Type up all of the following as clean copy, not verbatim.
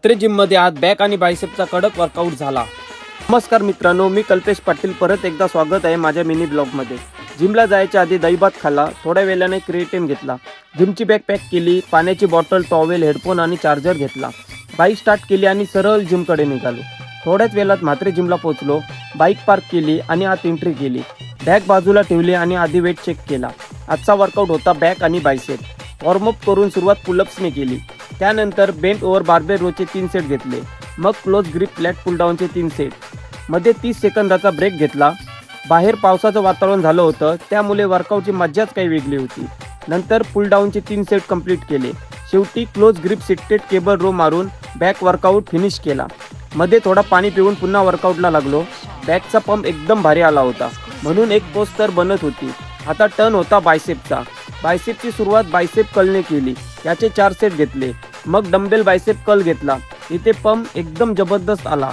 जिममध्ये आज बॅक आणि बायसेपचा कडक वर्कआउट झाला। नमस्कार मित्रांनो, मी कल्पेश पाटील परत एकदा स्वागत आहे माझ्या मिनी ब्लॉगमध्ये। जिमला जायच्या आधी दही भात खाल्ला, थोड्या वेळाने क्रिएटिन घेतला, जिमची बॅग पॅक केली, पाण्याची बॉटल, टॉवेल, हेडफोन आणि चार्जर घेतला, बाईक स्टार्ट केली आणि सरळ जिमकडे निघालो। थोड्याच वेळात म्हात्रे जिमला पोहोचलो, बाईक पार्क केली आणि आत एंट्री केली, बॅग बाजूला ठेवली आणि आधी वेट चेक केला। आजचा वर्कआउट होता बॅक आणि बायसेप। वॉर्मअप करून सुरुवात पुलअप्सने केली, त्यानंतर बेंट ओव्हर बार्बेल रोचे 3 सेट घेतले, मग क्लोज ग्रिप फ्लॅट पुलडाऊनचे 3 सेट, मध्ये 30 सेकंदाचा ब्रेक घेतला। बाहेर पावसाचं वातावरण झालं होतं, त्यामुळे वर्कआउटची मज्जाच काही वेगळी होती। नंतर पुलडाऊनचे 3 सेट कंप्लीट केले, शेवटी क्लोज ग्रिप सिट्टेड केबल रो मारून बॅक वर्कआउट फिनिश केला। मध्ये थोडा पाणी पिऊन पुन्हा वर्कआउटला लागलो। बॅकचा पंप एकदम भारी आला होता, म्हणून एक पोस्ट तर बनत होती। आता टर्न होता बायसेपचा। बायसेपची सुरुवात बायसेप कर्लने केली, याचे 4 सेट घेतले, मग डंबेल बायसेप कर्ल घेतला, इथे पंप एकदम जबरदस्त आला।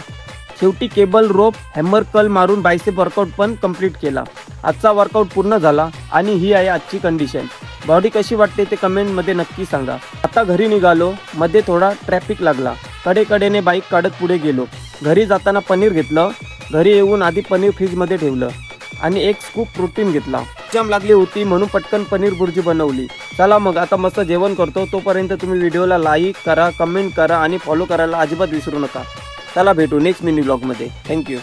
शेवटी केबल रोप हॅमर कर्ल मारून बायसेप वर्कआउट पण कंप्लीट केला। आजचा वर्कआउट पूर्ण झाला आणि ही आहे आजची कंडिशन। बॉडी कशी वाटते ते कमेंटमध्ये नक्की सांगा। आता घरी निघालो, मध्ये थोडा ट्रॅफिक लागला, कडेकडेने बाईक काढत पुढे गेलो। घरी जाताना पनीर घेतलं, घरी येऊन आधी पनीर फ्रीजमध्ये ठेवलं आणि एक स्कूप प्रोटीन घेतला। जाम लागली होती म्हणून पटकन पनीर बुर्जी बनवली। चला मग आता मस्त जेवण करतो, तोपर्यंत तुम्ही व्हिडिओला लाईक करा, कमेंट करा आणि फॉलो करायला अजिबात विसरू नका। चला भेटू नेक्स्ट मिनी ब्लॉगमध्ये। थँक्यू।